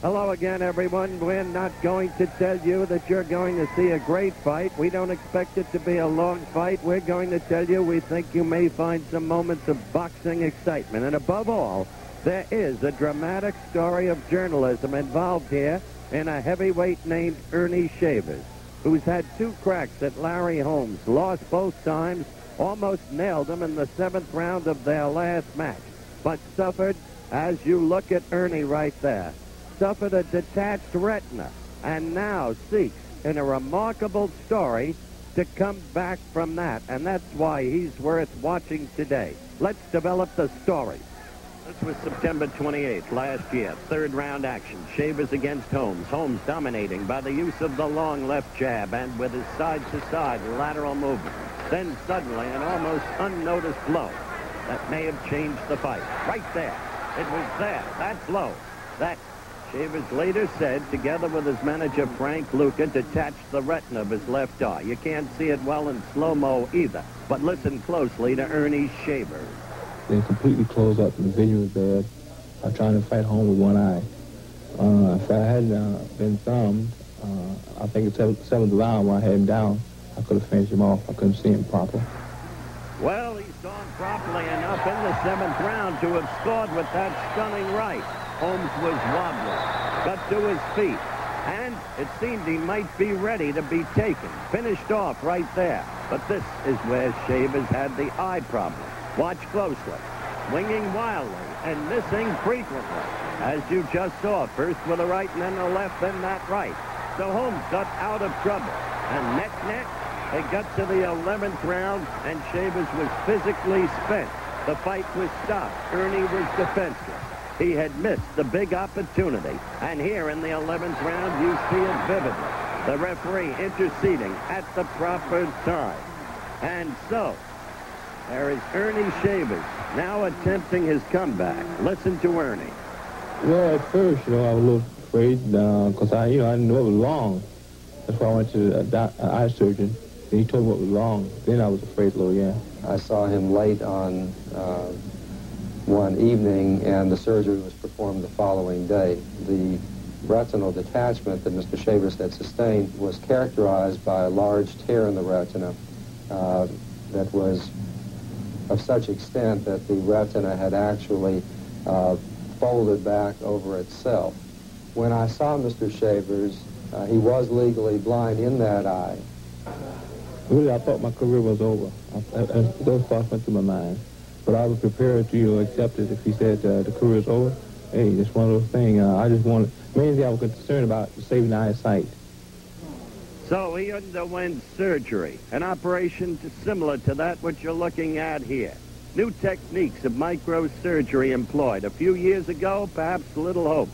Hello again, everyone. We're not going to tell you that you're going to see a great fight. We don't expect it to be a long fight. We're going to tell you we think you may find some moments of boxing excitement. And above all, there is a dramatic story of journalism involved here in a heavyweight named Earnie Shavers, who's had 2 cracks at Larry Holmes, lost both times, almost nailed him in the 7th round of their last match, but suffered, as you look at Earnie right there, suffered a detached retina, and now seeks, in a remarkable story, to come back from that. And that's why he's worth watching today. Let's develop the story. This was September 28th last year. 3rd round action. Shavers against Holmes. Holmes dominating by the use of the long left jab and with his side-to-side lateral movement. Then suddenly an almost unnoticed blow that may have changed the fight. Right there. It was there. That blow. That Shavers later said, together with his manager Frank Luca, detached the retina of his left eye. You can't see it well in slow-mo either, but listen closely to Ernie Shavers. They completely closed up, and the vision was bad. I was trying to fight home with one eye. If I hadn't been thumbed, I think the 7th round when I had him down, I could have finished him off. I couldn't see him properly. Well, he saw him properly enough in the 7th round to have scored with that stunning right. Holmes was wobbly, got to his feet, and it seemed he might be ready to be taken. Finished off right there. But this is where Shavers had the eye problem. Watch closely. Swinging wildly and missing frequently, as you just saw. First with the right and then the left, then that right. So Holmes got out of trouble. And net, they got to the 11th round, and Shavers was physically spent. The fight was stopped. Earnie was defenseless. He had missed the big opportunity. And here in the 11th round, you see it vividly. The referee interceding at the proper time. And so, there is Ernie Shavers now attempting his comeback. Listen to Ernie. Well, at first, I was a little afraid because I didn't know it was long. That's why I went to the eye surgeon. And he told me what was wrong. Then I was afraid a little, yeah. I saw him late on one evening, and the surgery was performed the following day. The retinal detachment that Mr. Shavers had sustained was characterized by a large tear in the retina that was of such extent that the retina had actually folded back over itself. When I saw Mr. Shavers, he was legally blind in that eye. Really, I thought my career was over. Those thoughts went through my mind. But I was prepared to accept it if he said the career is over. Hey, it's one of those things. I just wanted, mainly I was concerned about saving the eyesight. So he underwent surgery, an operation similar to that which you're looking at here. New techniques of microsurgery employed. A few years ago, perhaps little hope.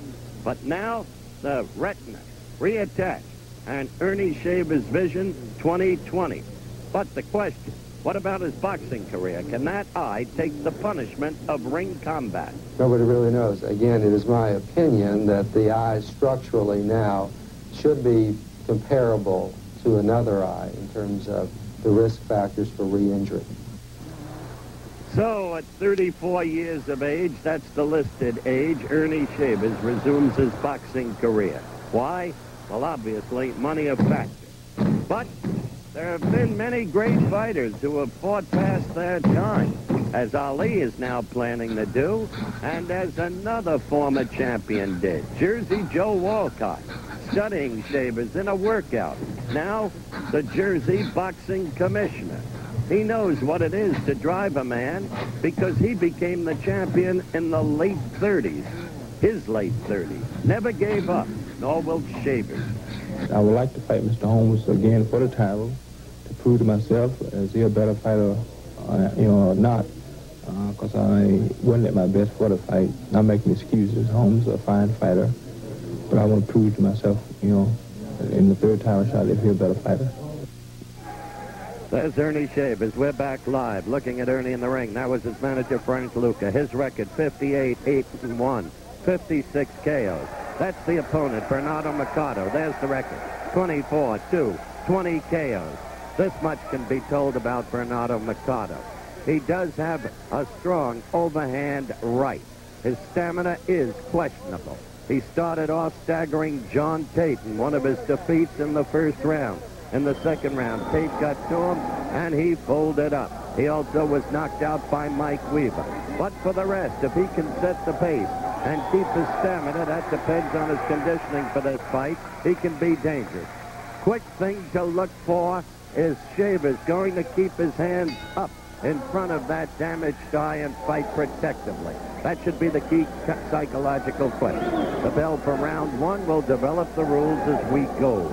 But now, the retina reattached, and Ernie Shavers' vision 20/20. But the question, what about his boxing career? Can that eye take the punishment of ring combat? Nobody really knows. Again, it is my opinion that the eye structurally now should be comparable to another eye in terms of the risk factors for re-injury. So at 34 years of age, that's the listed age, Ernie Shavers resumes his boxing career. Why? Well, obviously, money a factor. But there have been many great fighters who have fought past their time, as Ali is now planning to do, and as another former champion did, Jersey Joe Walcott, studying Shavers in a workout. Now, the Jersey Boxing Commissioner. He knows what it is to drive a man because he became the champion in the late 30s. His late 30s. Never gave up, nor will Shavers. I would like to fight Mr. Holmes again for the title to prove to myself is he a better fighter, or not. Because I wasn't at my best for the fight. Not making excuses. Holmes is a fine fighter. But I want to prove to myself, in the 3rd title shot, if he's a better fighter. There's Ernie Shavers. We're back live, looking at Ernie in the ring. That was his manager, Frank Luca. His record, 58-8-1, 56 KOs. That's the opponent, Bernardo Mercado. There's the record, 24-2, 20 KOs. This much can be told about Bernardo Mercado. He does have a strong overhand right. His stamina is questionable. He started off staggering John Tate in one of his defeats in the first round. In the second round, Tate got to him, and he folded up. He also was knocked out by Mike Weaver. But for the rest, if he can set the pace and keep his stamina, that depends on his conditioning for this fight, he can be dangerous. Quick thing to look for is Shavers going to keep his hands up in front of that damaged eye and fight protectively. That should be the key psychological question. The bell for round one will develop the rules as we go.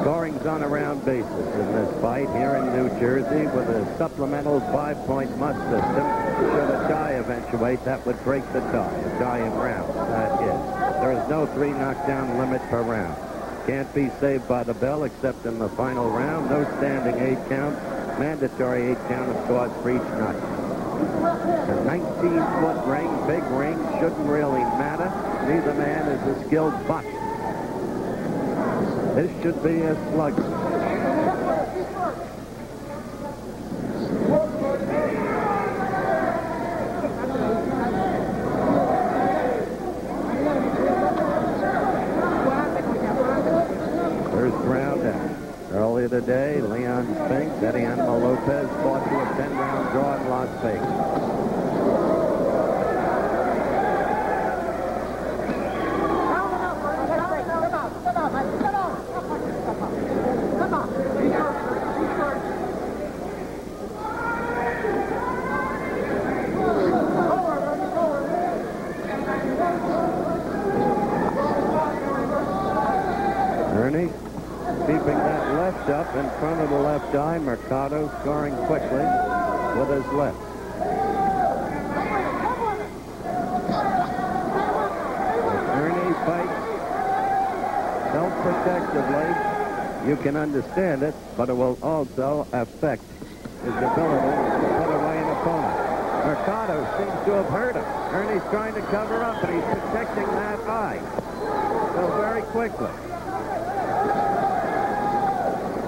Scoring's on a round basis in this fight here in New Jersey with a supplemental 5-point must system. Should a tie eventuate, that would break the tie. A tie in rounds, that is. There is no 3 knockdown limit per round. Can't be saved by the bell except in the final round. No standing 8 counts. Mandatory 8 count, of course, for each knockdown. The 19-foot ring, big ring, shouldn't really matter. Neither man is a skilled boxer. This should be a slugfest. First round out. Earlier today, Leon Spinks, Eddie Animal Lopez fought to a 10-round draw in Las Vegas. Earnie keeping that left up in front of the left eye. Mercado scoring quickly with his left. If Earnie fights self-protectively, you can understand it, but it will also affect his ability to put away an opponent. Mercado seems to have hurt him. Earnie's trying to cover up, and he's protecting that eye. So very quickly.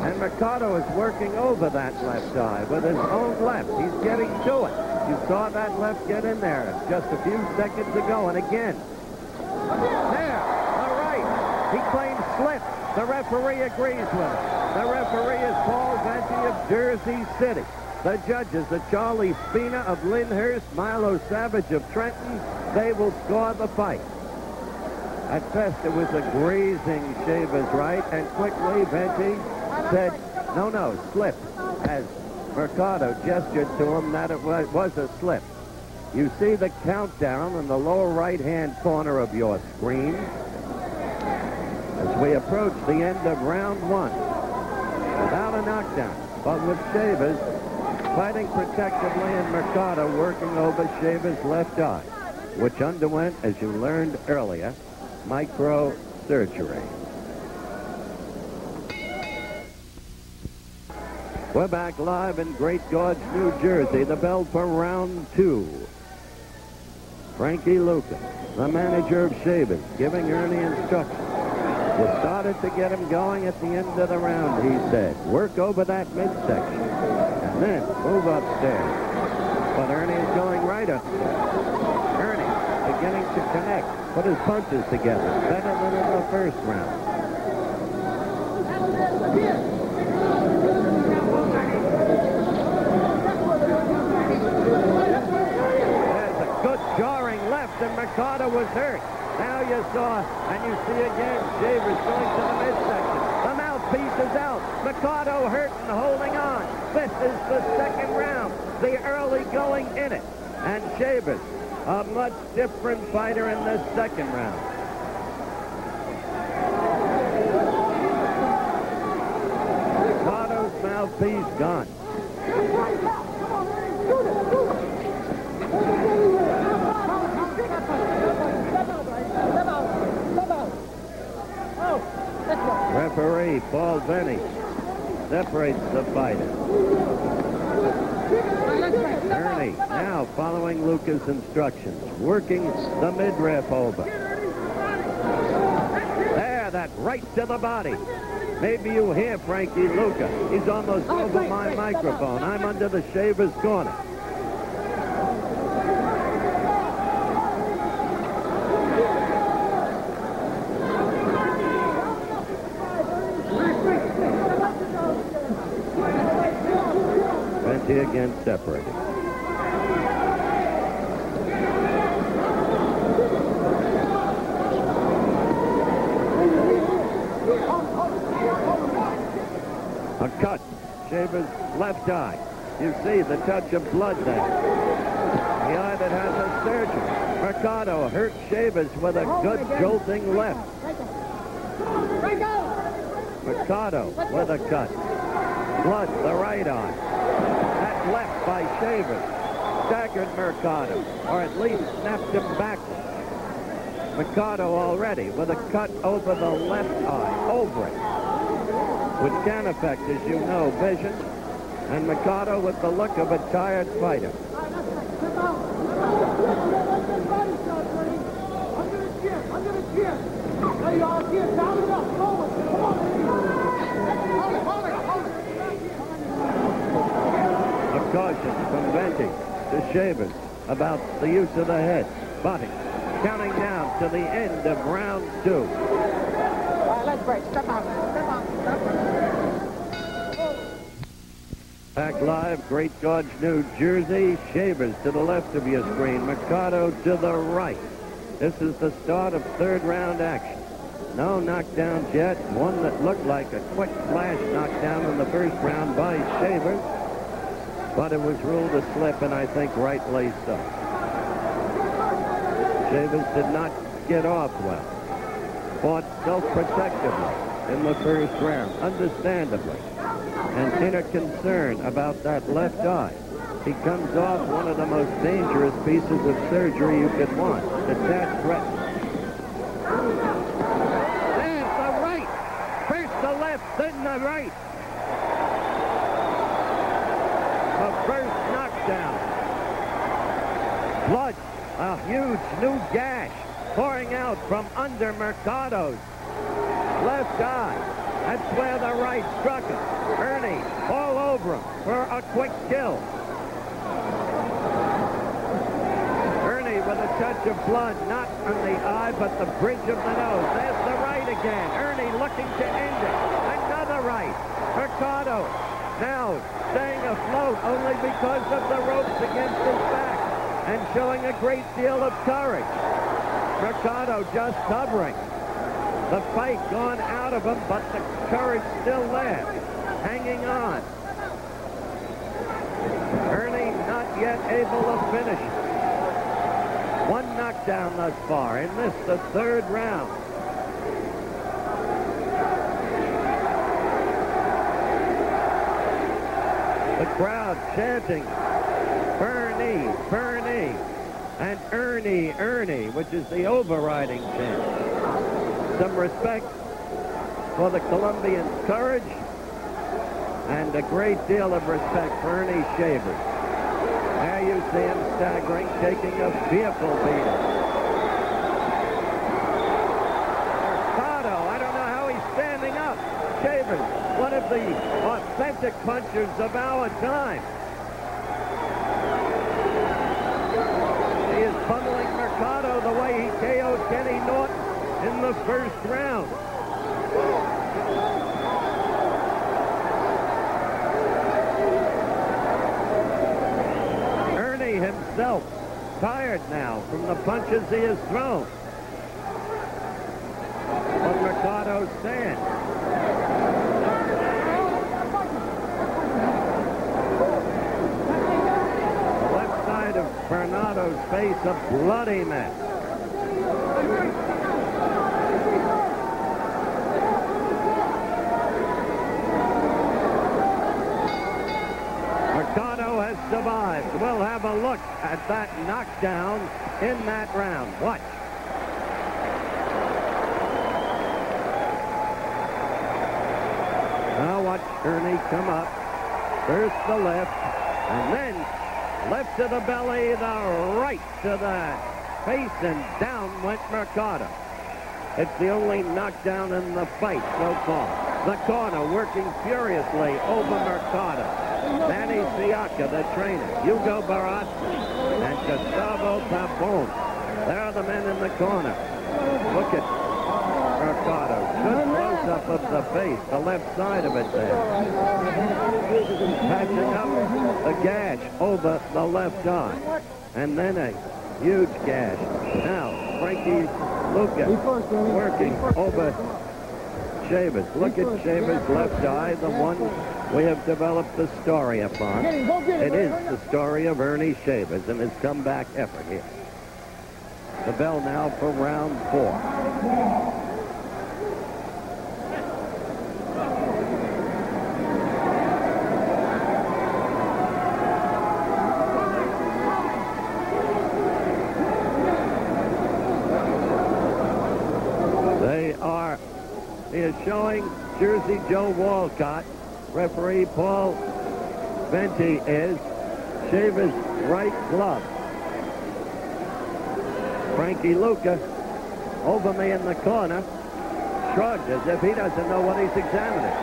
And Mercado is working over that left eye with his own left. He's getting to it. You saw that left get in there just a few seconds ago. And again. There. All right. He claims slip. The referee agrees with him. The referee is Paul Venti of Jersey City. The judges are Charlie Spina of Lyndhurst, Milo Savage of Trenton. They will score the fight. At first, it was a grazing Shavers right, and quickly Venti said, no, slip, as Mercado gestured to him that it was a slip. You see the countdown in the lower right-hand corner of your screen as we approach the end of round one. Without a knockdown, but with Shavers fighting protectively and Mercado working over Shavers' left eye, which underwent, as you learned earlier, microsurgery. We're back live in Great Gorge, New Jersey. The bell for round two. Frankie Lucas, the manager of Shavers, giving Earnie instructions. You started to get him going at the end of the round, he said. Work over that midsection, and then move upstairs. But Earnie is going right upstairs. Earnie beginning to connect, put his punches together, better than in the first round. There's a good jarring left, and Mercado was hurt. Now you saw, and you see again, Shavers going to the midsection. The mouthpiece is out. Mercado hurt and holding on. This is the second round. The early going in it. And Shavers, a much different fighter in this second round. Mercado's mouthpiece gone. Referee Paul Venti separates the fighter. Earnie now following Lucas' instructions, working the midriff over. There, that right to the body. Maybe you hear Frankie Luca. He's almost over my microphone. I'm under the Shavers' corner. again separated. A cut. Shaver's left eye. You see the touch of blood there. The eye that has a surgery. Mercado hurt Shavers with a good jolting left. Mercado with a cut. Blood, the right eye. That left by Shavers staggered Mercado, or at least snapped him backwards. Mercado already with a cut over the left eye, over it, which can affect, as you know, vision. And Mercado with the look of a tired fighter. A caution from Venti to Shavers about the use of the head. Body counting down to the end of round 2. All right, let's break. Step out. Step out. Step out. Back live, Great Gorge, New Jersey. Shavers to the left of your screen. Mercado to the right. This is the start of third round action. No knockdowns yet. One that looked like a quick flash knockdown in the first round by Shavers. But it was ruled a slip, and I think rightly so. Shavers did not get off well. Fought self-protectively in the first round, understandably. And inner concern about that left eye. He comes off one of the most dangerous pieces of surgery you could want. Detached retina. There's the right. First the left, then the right. The first knockdown. Blood. A huge new gash pouring out from under Mercado's left eye. That's where the right struck him. Earnie all over him for a quick kill. Earnie with a touch of blood, not on the eye, but the bridge of the nose. There's the right again. Earnie looking to end it. Another right. Mercado now staying afloat only because of the ropes against his back and showing a great deal of courage. Mercado just covering. The fight gone out of him, but the courage still there, hanging on. Earnie not yet able to finish it. One knockdown thus far in this, the third round. The crowd chanting, Bernie, Bernie, and Earnie, Earnie, which is the overriding chant. Some respect for the Colombian's courage and a great deal of respect for Ernie Shavers. There you see him staggering, taking a fearful beating. Mercado, I don't know how he's standing up. Shavers, one of the authentic punchers of our time. He is pummeling Mercado the way he KO'd Kenny Norton in the first round. Earnie himself tired now from the punches he has thrown. But Mercado stands. The left side of Bernardo's face a bloody mess. Mercado has survived. We'll have a look at that knockdown in that round. Watch. Now watch Earnie come up. First the left, and then left to the belly, the right to the face, and down went Mercado. It's the only knockdown in the fight so far. The corner working furiously over Mercado. Manny Siaka, the trainer, Hugo Barraza, and Gustavo Pabon. There are the men in the corner. Look at Mercado. Good close-up of the face, the left side of it there. Patching up a gash over the left eye. And then a huge gash. Now, Frankie Luca working over Shavers. Look at Shavers' left eye, the one we have developed the story upon. It is the story of Ernie Shavers and his comeback effort here. The bell now for round 4. He is showing Jersey Joe Walcott. Referee Paul Venti is Shavers' right glove. Frankie Luca over me in the corner shrugged as if he doesn't know what he's examining.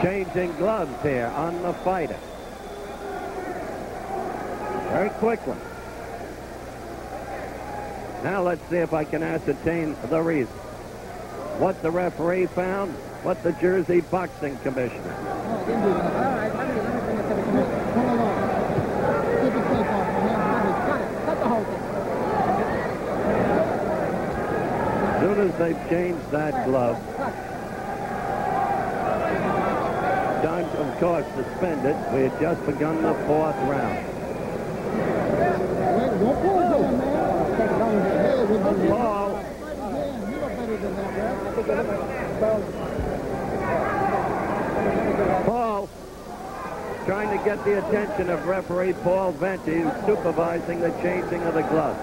Changing gloves here on the fighter. Very quickly. Now let's see if I can ascertain the reason. What the referee found, what the Jersey Boxing Commissioner. As soon as they've changed that glove, time, of course, suspended. We had just begun the 4th round. Paul. Paul trying to get the attention of referee Paul Venti, who's supervising the changing of the glove.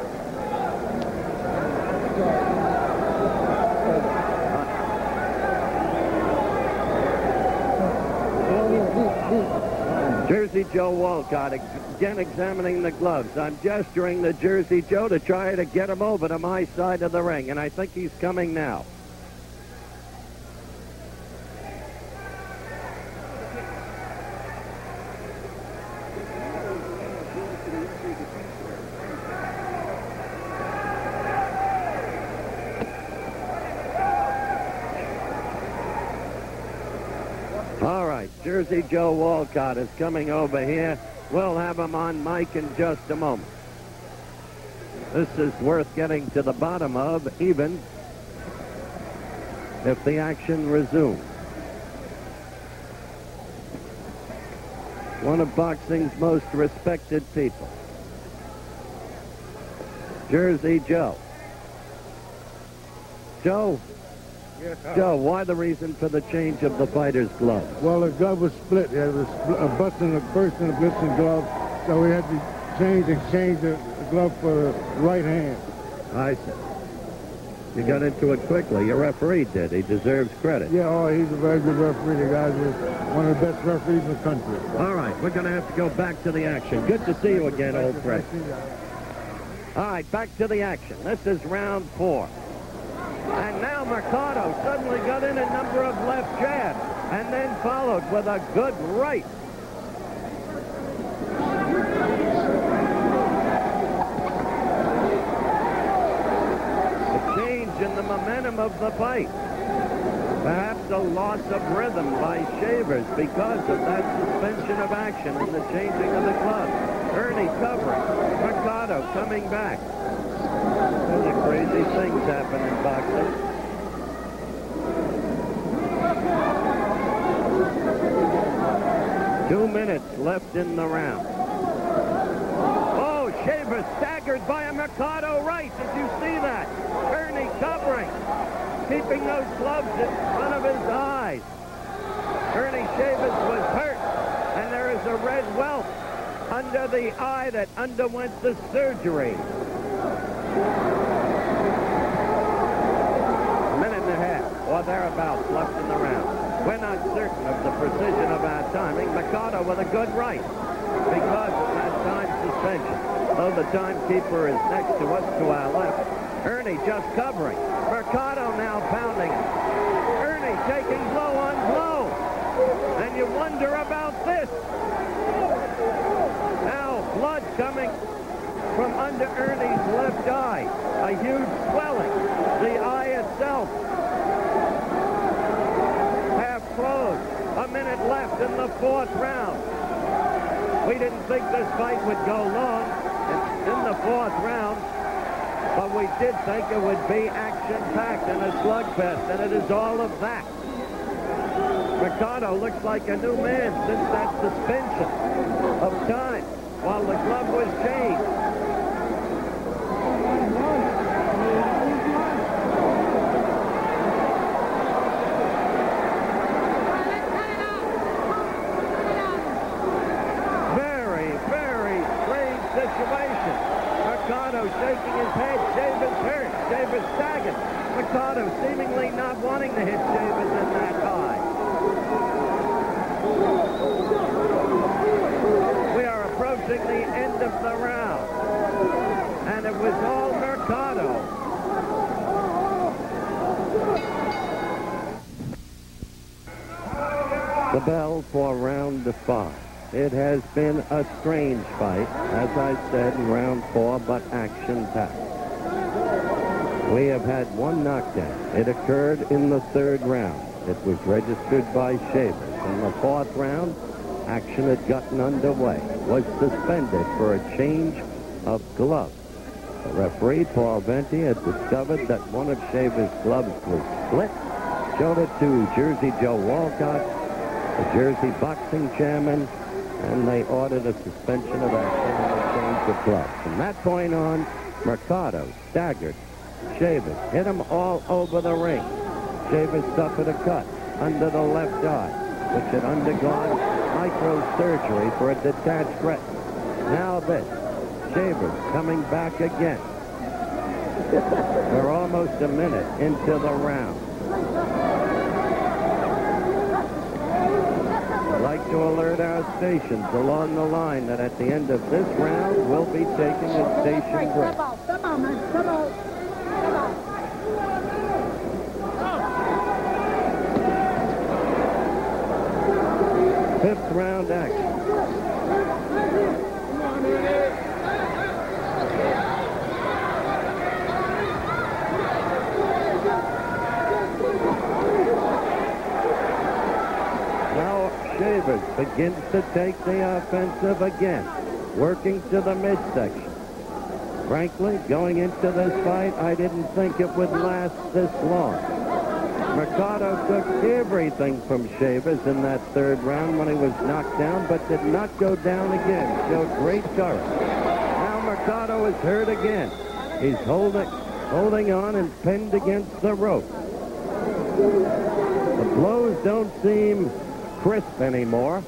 Jersey Joe Walcott again examining the gloves. I'm gesturing to Jersey Joe to try to get him over to my side of the ring, and I think he's coming now. Jersey Joe Walcott is coming over here. We'll have him on mic in just a moment. This is worth getting to the bottom of, even if the action resumes. One of boxing's most respected people. Jersey Joe. Joe. Yes, Joe, why the reason for the change of the fighter's glove? Well, the glove was split. There was a bust in the first and a blitzing glove, so we had to exchange the glove for the right hand. I see. You got into it quickly. Your referee did. He deserves credit. Yeah, oh, he's a very good referee. The guy was one of the best referees in the country. All right, we're going to have to go back to the action. Good to see you again, old friend. All right, back to the action. This is round 4. And now Mercado suddenly got in a number of left jabs and then followed with a good right. A change in the momentum of the fight. Perhaps a loss of rhythm by Shavers because of that suspension of action and the changing of the glove. Earnie covering. Mercado coming back. The crazy things happen in boxing. Two minutes left in the round. Oh, Shavers staggered by a Mercado right. Did you see that? Earnie covering, keeping those gloves in front of his eyes. Ernie Shavers was hurt, and there is a red welt under the eye that underwent the surgery. Or thereabouts left in the round. We're not certain of the precision of our timing. Mercado with a good right because of that time suspension. Though the timekeeper is next to us to our left. Earnie just covering. Mercado now pounding. Earnie taking blow on blow. And you wonder about this. Now blood coming from under Ernie's left eye. A huge swelling. The eye himself. Half closed. A minute left in the fourth round. We didn't think this fight would go long in the fourth round, but we did think it would be action-packed and a slugfest, and it is all of that. Mercado looks like a new man since that suspension of time while the glove was changed. Mercado shaking his head. Shavers hurt. Shavers staggered. Mercado seemingly not wanting to hit Shavers in that high. We are approaching the end of the round. And it was all Mercado. The bell for round 5. It has been a strange fight, as I said, in round 4, but action-packed. We have had one knockdown. It occurred in the 3rd round. It was registered by Shavers. In the 4th round, action had gotten underway. Was suspended for a change of gloves. The referee, Paul Venti, had discovered that one of Shavers' gloves was split, showed it to Jersey Joe Walcott, the Jersey boxing chairman, and they ordered a suspension of action and a change of gloves. From that point on, Mercado staggered Shavers, hit him all over the ring. Shavers suffered a cut under the left eye, which had undergone microsurgery for a detached retina. Now this, Shavers coming back again. We're almost a minute into the round. I'd like to alert our stations along the line that at the end of this round, we'll be taking a station break. Step out, man. Step out. Step out. Fifth round action. Shavers begins to take the offensive again, working to the midsection. Frankly, going into this fight, I didn't think it would last this long. Mercado took everything from Shavers in that 3rd round when he was knocked down, but did not go down again. Showed great courage. Now Mercado is hurt again. He's holding on and pinned against the rope. The blows don't seem crisp anymore.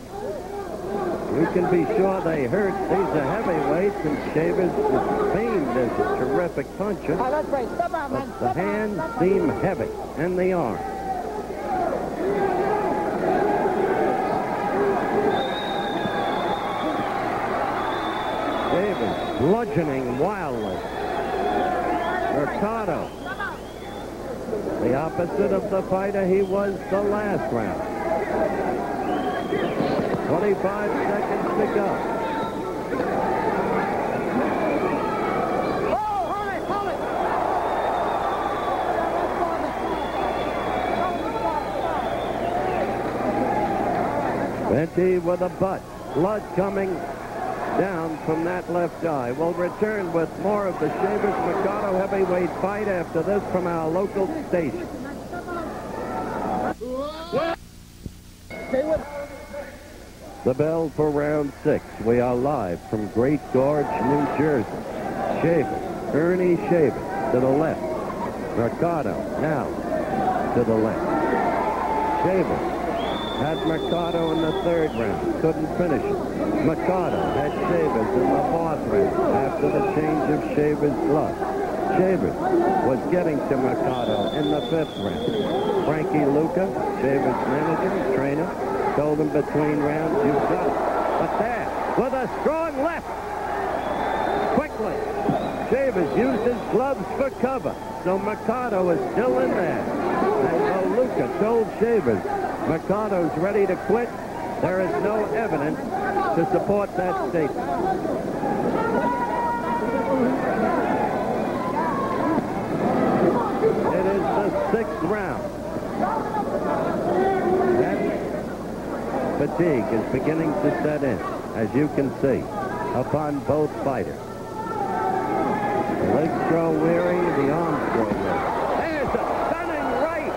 We can be sure they hurt. These are heavyweights, and Shavers is famed as a terrific puncher. Let's break. Step out, man. But the hands seem heavy, and the arm. Shavers bludgeoning wildly. Mercado, the opposite of the fighter he was the last round. 25 seconds to go. Oh, hold it, hold it. Venti with a butt. Blood coming down from that left eye. We'll return with more of the Shavers-Mercado heavyweight fight after this from our local station. The bell for round 6. We are live from Great Gorge, New Jersey. Shavers, Earnie Shavers to the left. Mercado now to the left. Shavers had Mercado in the 3rd round. Couldn't finish it. Mercado had Shavers in the 4th round after the change of Shavers' glove. Shavers was getting to Mercado in the 5th round. Frankie Luca, Shavers' manager, trainer, told him between rounds, you've got it. But there, with a strong left. Quickly, Shavers used his gloves for cover. So Mercado is still in there. And though Luca told Shavers Mercado's ready to quit, there is no evidence to support that statement. It is the fatigue is beginning to set in, as you can see, upon both fighters. The legs grow weary, the arms grow weary. There's a stunning right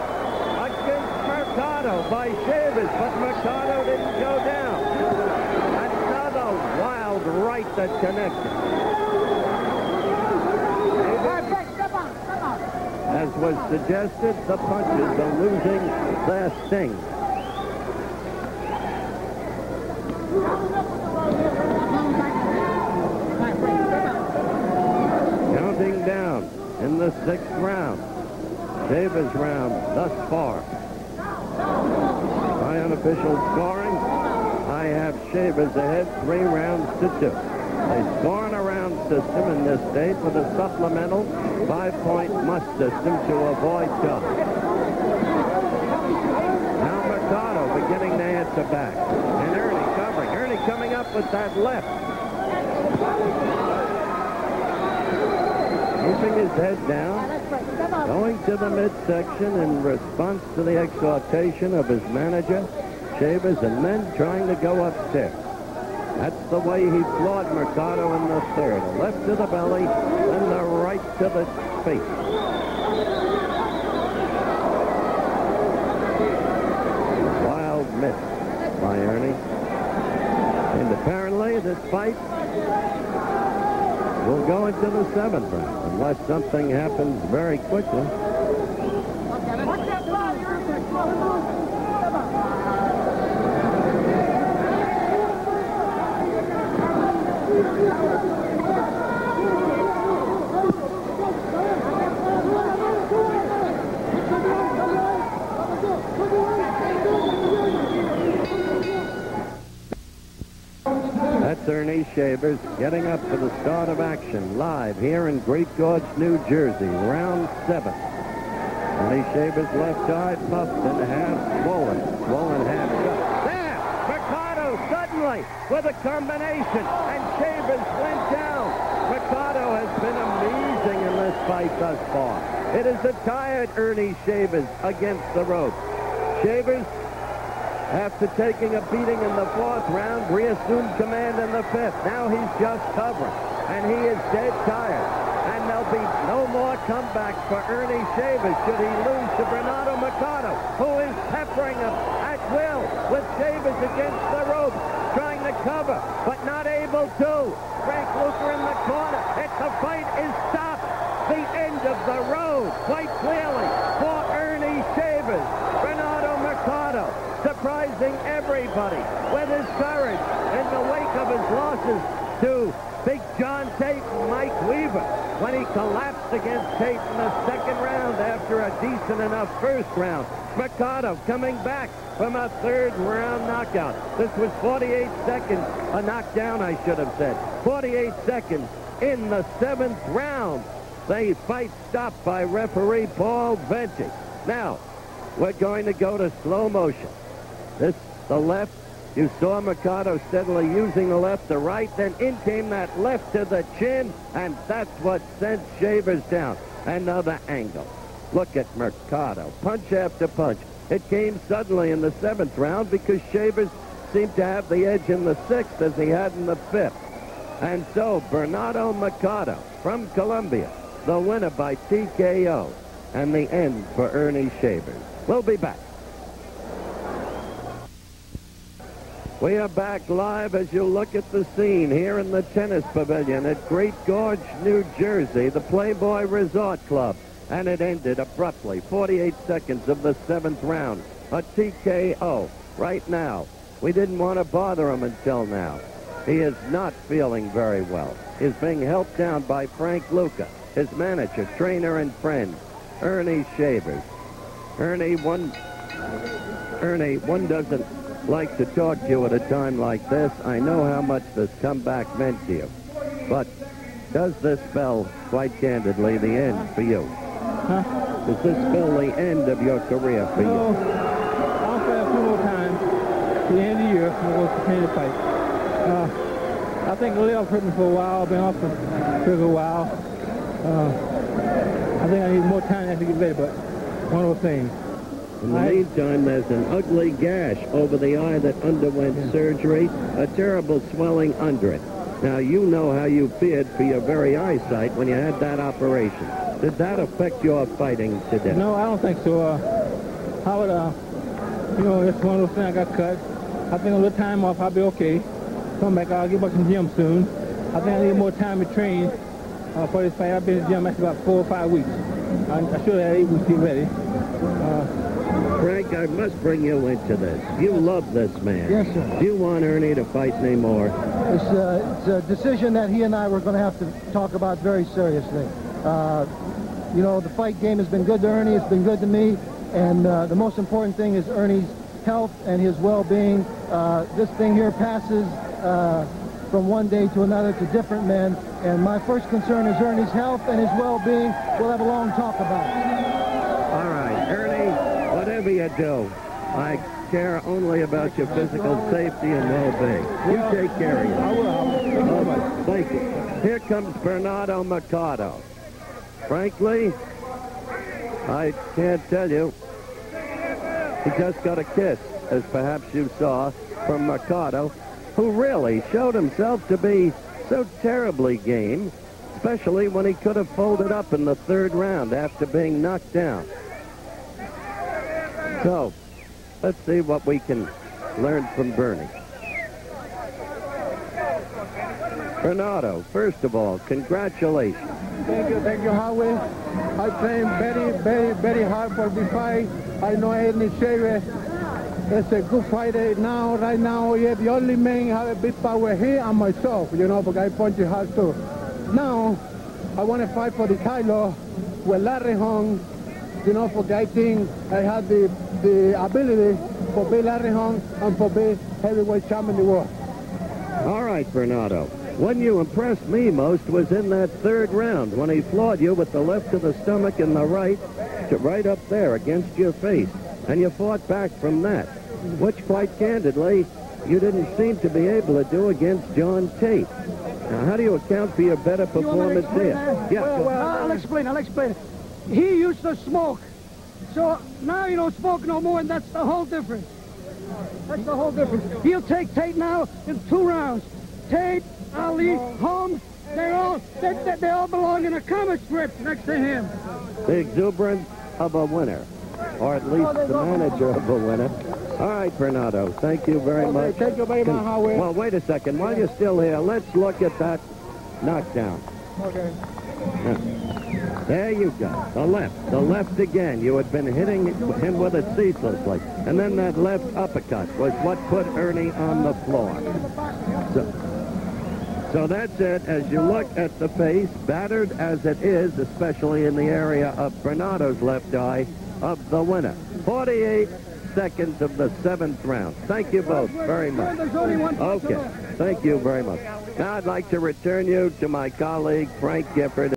against Mercado by Shavers, but Mercado didn't go down. Another wild right that connected. As was suggested, the punches are losing their sting. Counting down in the 6th round. Shavers round thus far. My unofficial scoring, I have Shavers ahead 3 rounds to 2. They score in a round system in this state with a supplemental 5-point must system to avoid double. Now Mercado beginning to answer back. And Earnie covering. Earnie coming up with that left. Keeping his head down. Going to the midsection in response to the exhortation of his manager, Shavers, and then trying to go upstairs. That's the way he floored Mercado in the 3rd. A left to the belly, and the right to the face. Wild miss by Earnie. And apparently this fight will go into the 7th round, unless something happens very quickly. That's Earnie Shavers getting up for the start of action live here in Great Gorge, New Jersey, round 7. Earnie Shavers' left eye puffed and half swollen half shut. There! Mercado suddenly with a combination, and Shavers went down. Mercado has been amazing in this fight thus far. It is a tired Earnie Shavers against the rope. Shavers, after taking a beating in the 4th round, reassumed command in the 5th. Now he's just covering, and he is dead tired. And there'll be no more comeback for Earnie Shavers should he lose to Bernardo Mercado, who is peppering him at will with Shavers against the rope, trying to cover, but not able to. Frank Luker in the corner. The fight is stopped. The end of the road, quite clearly, for Earnie Shavers. Bernardo Mercado surprising everybody with his courage in the wake of his losses to Big John Tate and Mike Weaver when he collapsed against Tate in the 2nd round after a decent enough 1st round. Mercado coming back from a 3rd round knockout. This was 48 seconds, a knockdown I should have said. 48 seconds in the 7th round. The fight stopped by referee Paul Venti. Now, we're going to go to slow motion. This, the left, you saw Mercado steadily using the left, the right, then in came that left to the chin, and that's what sent Shavers down. Another angle. Look at Mercado, punch after punch. It came suddenly in the 7th round because Shavers seemed to have the edge in the 6th as he had in the 5th. And so Bernardo Mercado from Colombia, the winner by TKO, and the end for Earnie Shavers. We'll be back. We are back live as you look at the scene here in the tennis pavilion at Great Gorge, New Jersey, the Playboy Resort Club. And it ended abruptly, 48 seconds of the 7th round. A TKO right now. We didn't want to bother him until now. He is not feeling very well. He's being helped down by Frank Luca, his manager, trainer, and friend, Earnie Shavers. Ernie, one doesn't like to talk to you at a time like this. I know how much this comeback meant to you. But does this spell, quite candidly, the end for you? Huh? Does this spell the end of your career for you? I'll say a few more times to the end of the year, and we'll continue to fight. I think the leg hurt me for a while. I've been off for a while. I think I need more time to get ready, but one of those things. In the meantime, there's an ugly gash over the eye that underwent surgery, a terrible swelling under it. Now, you know how you feared for your very eyesight when you had that operation. Did that affect your fighting today? No, I don't think so. Howard, you know, it's one of those things I got cut. I think a little time off, I'll be okay. Come back, I'll get back in the gym soon. I think I need more time to train for this fight. I've been in the gym after about 4 or 5 weeks. I should have 8 weeks to get ready. Frank, I must bring you into this. You love this man. Yes, sir. Do you want Earnie to fight anymore? It's a decision that he and I were going to have to talk about very seriously. You know, the fight game has been good to Earnie. It's been good to me. And the most important thing is Ernie's health and his well-being. This thing here passes from one day to another to different men. And my first concern is Ernie's health and his well-being. We'll have a long talk about it. All right, Earnie, whatever you do, I care only about your physical safety and well-being. You take care of yourself. All right, thank you. Here comes Bernardo Mercado. Frankly, I can't tell you. He just got a kiss, as perhaps you saw, from Mercado, who really showed himself to be so terribly game, especially when he could have folded up in the 3rd round after being knocked down. So, let's see what we can learn from Bernie. Bernardo, first of all, congratulations. Thank you, Howard. I trained very hard for this fight. I know Earnie Shaver is a good fighter now. Right now, yeah, the only man have a big power here and myself, you know, because I punch hard too. Now, I want to fight for the title with Larry Hong, you know, because I think I have the ability for be Larry Hong and for be heavyweight champion in the world. All right, Bernardo. When you impressed me most was in that 3rd round when he floored you with the left of the stomach and the right up there against your face. And you fought back from that, which quite candidly you didn't seem to be able to do against John Tate. Now, how do you account for your better performance here? Yeah. Well, I'll explain. He used to smoke. So now you don't smoke no more, and that's the whole difference. That's the whole difference. He'll take Tate now in 2 rounds. Tate, Ali, Holmes, they all belong in a comic strip next to him. The exuberance of a winner, or at least the manager of a winner. All right, Bernardo, thank you very much. Thank you very much, Howard. Well, wait a second. While you're still here, let's look at that knockdown. Okay. There you go. The left again. You had been hitting him with it ceaselessly. And then that left uppercut was what put Earnie on the floor. So that's it. As you look at the face, battered as it is, especially in the area of Bernardo's left eye, of the winner. 48 seconds of the 7th round. Thank you both very much. Okay. Thank you very much. Now I'd like to return you to my colleague, Frank Gifford.